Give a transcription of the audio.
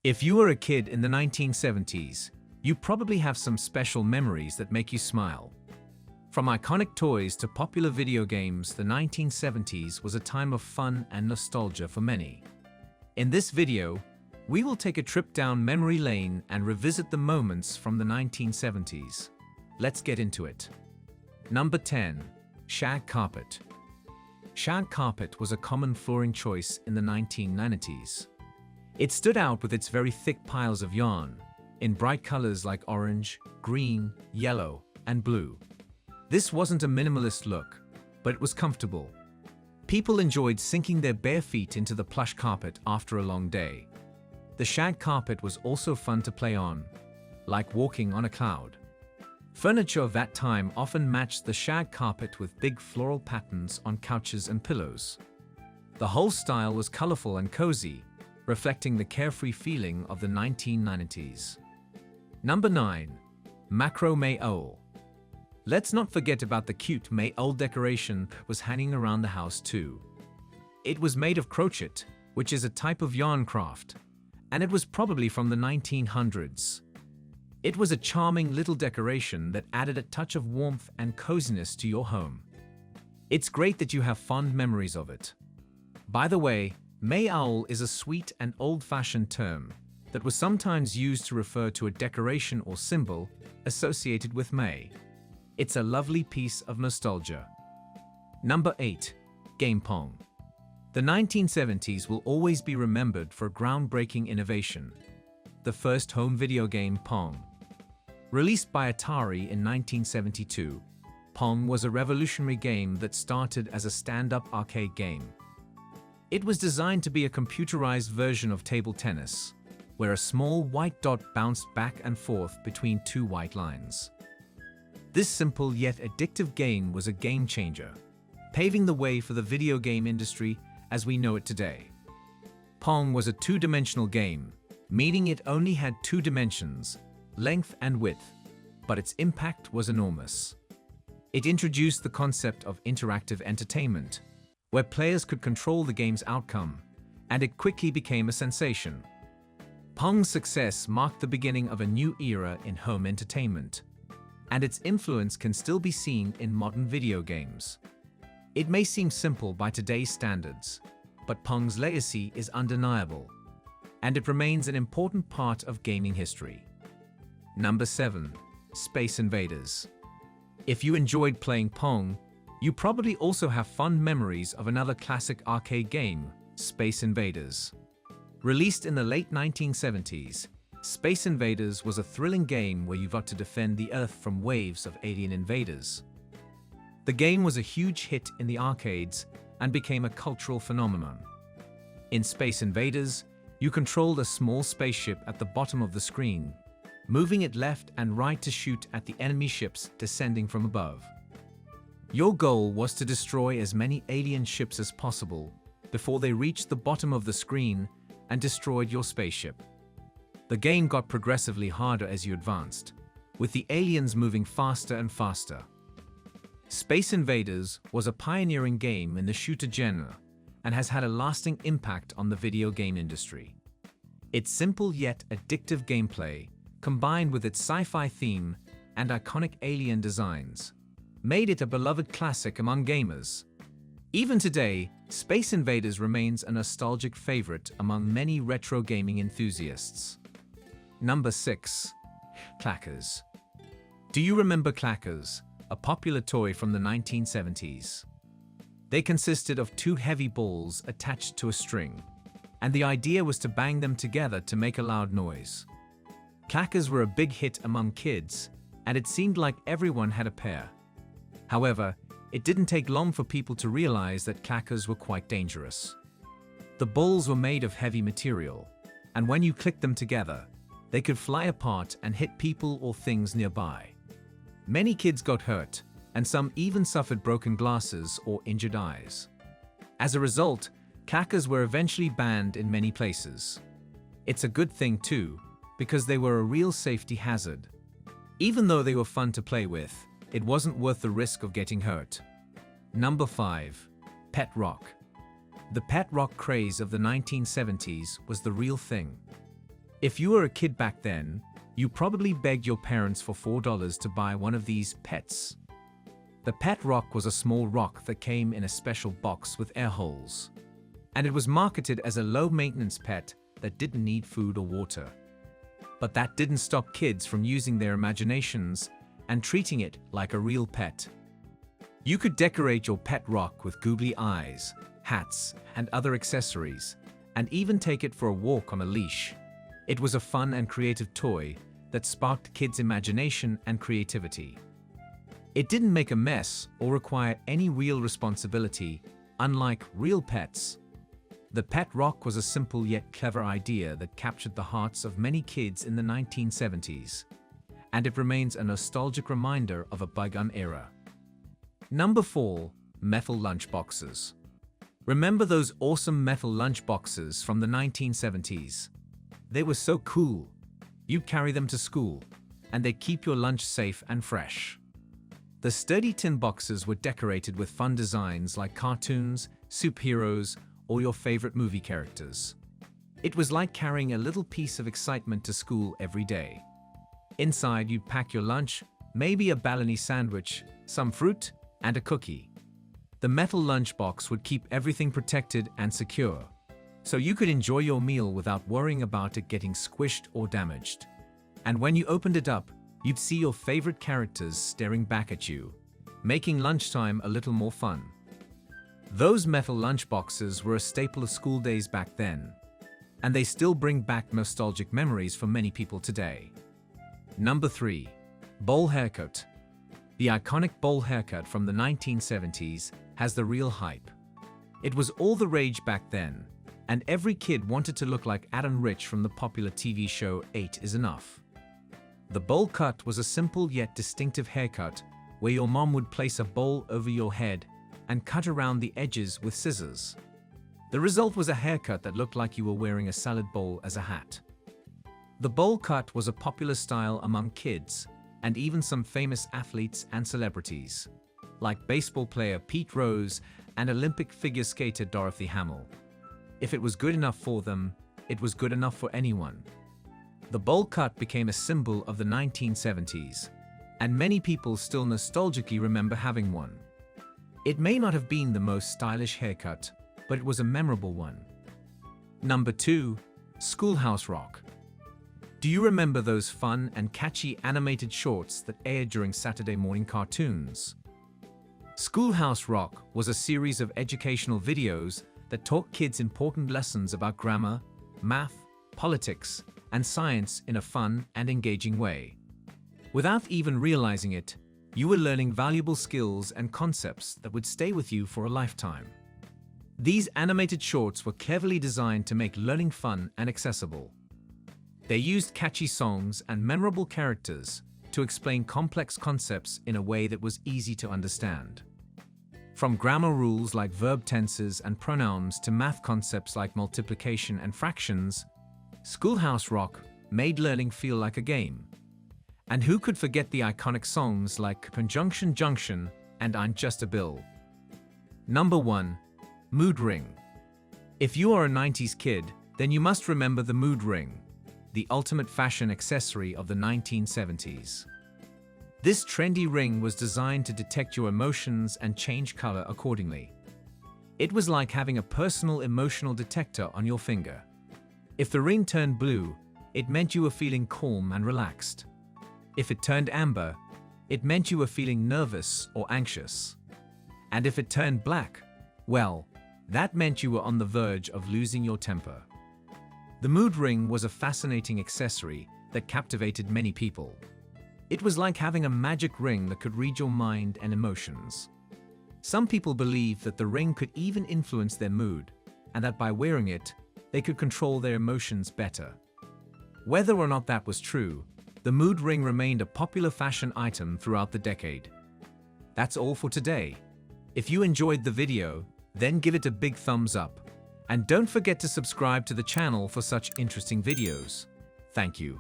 If you were a kid in the 1970s, you probably have some special memories that make you smile. From iconic toys to popular video games, the 1970s was a time of fun and nostalgia for many. In this video, we will take a trip down memory lane and revisit the moments from the 1970s. Let's get into it. Number 10. Shag carpet. Shag carpet was a common flooring choice in the 1990s. It stood out with its very thick piles of yarn, in bright colors like orange, green, yellow, and blue. This wasn't a minimalist look, but it was comfortable. People enjoyed sinking their bare feet into the plush carpet after a long day. The shag carpet was also fun to play on, like walking on a cloud. Furniture of that time often matched the shag carpet with big floral patterns on couches and pillows. The whole style was colorful and cozy, reflecting the carefree feeling of the 1990s. Number 9. Macrame owl. Let's not forget about the cute May owl decoration was hanging around the house too. It was made of crochet, which is a type of yarn craft, and it was probably from the 1900s. It was a charming little decoration that added a touch of warmth and coziness to your home. It's great that you have fond memories of it. By the way, May owl is a sweet and old-fashioned term that was sometimes used to refer to a decoration or symbol associated with May. It's a lovely piece of nostalgia. Number 8. Game Pong. The 1970s will always be remembered for groundbreaking innovation. The first home video game, Pong. Released by Atari in 1972, Pong was a revolutionary game that started as a stand-up arcade game. It was designed to be a computerized version of table tennis, where a small white dot bounced back and forth between two white lines. This simple yet addictive game was a game-changer, paving the way for the video game industry as we know it today. Pong was a two-dimensional game, meaning it only had two dimensions, length and width, but its impact was enormous. It introduced the concept of interactive entertainment, where players could control the game's outcome, and it quickly became a sensation. Pong's success marked the beginning of a new era in home entertainment, and its influence can still be seen in modern video games. It may seem simple by today's standards, but Pong's legacy is undeniable, and it remains an important part of gaming history. Number 7. Space Invaders. If you enjoyed playing Pong, you probably also have fond memories of another classic arcade game, Space Invaders. Released in the late 1970s, Space Invaders was a thrilling game where you got to defend the Earth from waves of alien invaders. The game was a huge hit in the arcades and became a cultural phenomenon. In Space Invaders, you controlled a small spaceship at the bottom of the screen, moving it left and right to shoot at the enemy ships descending from above. Your goal was to destroy as many alien ships as possible before they reached the bottom of the screen and destroyed your spaceship. The game got progressively harder as you advanced, with the aliens moving faster and faster. Space Invaders was a pioneering game in the shooter genre and has had a lasting impact on the video game industry. Its simple yet addictive gameplay, combined with its sci-fi theme and iconic alien designs, made it a beloved classic among gamers. Even today, Space Invaders remains a nostalgic favorite among many retro gaming enthusiasts. Number 6. Clackers. Do you remember clackers, a popular toy from the 1970s? They consisted of two heavy balls attached to a string, and the idea was to bang them together to make a loud noise. Clackers were a big hit among kids, and it seemed like everyone had a pair. However, it didn't take long for people to realize that clackers were quite dangerous. The balls were made of heavy material, and when you clicked them together, they could fly apart and hit people or things nearby. Many kids got hurt, and some even suffered broken glasses or injured eyes. As a result, clackers were eventually banned in many places. It's a good thing too, because they were a real safety hazard. Even though they were fun to play with, it wasn't worth the risk of getting hurt. Number 5. Pet rock. The pet rock craze of the 1970s was the real thing. If you were a kid back then, you probably begged your parents for $4 to buy one of these pets. The pet rock was a small rock that came in a special box with air holes. And it was marketed as a low-maintenance pet that didn't need food or water. But that didn't stop kids from using their imaginations and treating it like a real pet. You could decorate your pet rock with googly eyes, hats, and other accessories, and even take it for a walk on a leash. It was a fun and creative toy that sparked kids' imagination and creativity. It didn't make a mess or require any real responsibility, unlike real pets. The pet rock was a simple yet clever idea that captured the hearts of many kids in the 1970s, and it remains a nostalgic reminder of a bygone era. Number 4. Metal lunchboxes. Remember those awesome metal lunchboxes from the 1970s? They were so cool. You'd carry them to school, and they'd keep your lunch safe and fresh. The sturdy tin boxes were decorated with fun designs like cartoons, superheroes, or your favorite movie characters. It was like carrying a little piece of excitement to school every day. Inside, you'd pack your lunch, maybe a bologna sandwich, some fruit, and a cookie. The metal lunchbox would keep everything protected and secure, so you could enjoy your meal without worrying about it getting squished or damaged. And when you opened it up, you'd see your favorite characters staring back at you, making lunchtime a little more fun. Those metal lunchboxes were a staple of school days back then, and they still bring back nostalgic memories for many people today. Number 3. Bowl haircut. The iconic bowl haircut from the 1970s has the real hype. It was all the rage back then, and every kid wanted to look like Adam Rich from the popular TV show 8 is Enough. The bowl cut was a simple yet distinctive haircut where your mom would place a bowl over your head and cut around the edges with scissors. The result was a haircut that looked like you were wearing a salad bowl as a hat. The bowl cut was a popular style among kids and even some famous athletes and celebrities, like baseball player Pete Rose and Olympic figure skater Dorothy Hamill. If it was good enough for them, it was good enough for anyone. The bowl cut became a symbol of the 1970s, and many people still nostalgically remember having one. It may not have been the most stylish haircut, but it was a memorable one. Number 2. Schoolhouse Rock. Do you remember those fun and catchy animated shorts that aired during Saturday morning cartoons? Schoolhouse Rock was a series of educational videos that taught kids important lessons about grammar, math, politics, and science in a fun and engaging way. Without even realizing it, you were learning valuable skills and concepts that would stay with you for a lifetime. These animated shorts were cleverly designed to make learning fun and accessible. They used catchy songs and memorable characters to explain complex concepts in a way that was easy to understand. From grammar rules like verb tenses and pronouns to math concepts like multiplication and fractions, Schoolhouse Rock made learning feel like a game. And who could forget the iconic songs like Conjunction Junction and I'm Just a Bill? Number 1. Mood Ring. If you are a 90s kid, then you must remember the mood ring, the ultimate fashion accessory of the 1970s. This trendy ring was designed to detect your emotions and change color accordingly. It was like having a personal emotional detector on your finger. If the ring turned blue, it meant you were feeling calm and relaxed. If it turned amber, it meant you were feeling nervous or anxious. And if it turned black, well, that meant you were on the verge of losing your temper. The mood ring was a fascinating accessory that captivated many people. It was like having a magic ring that could read your mind and emotions. Some people believed that the ring could even influence their mood, and that by wearing it, they could control their emotions better. Whether or not that was true, the mood ring remained a popular fashion item throughout the decade. That's all for today. If you enjoyed the video, then give it a big thumbs up. And don't forget to subscribe to the channel for such interesting videos. Thank you.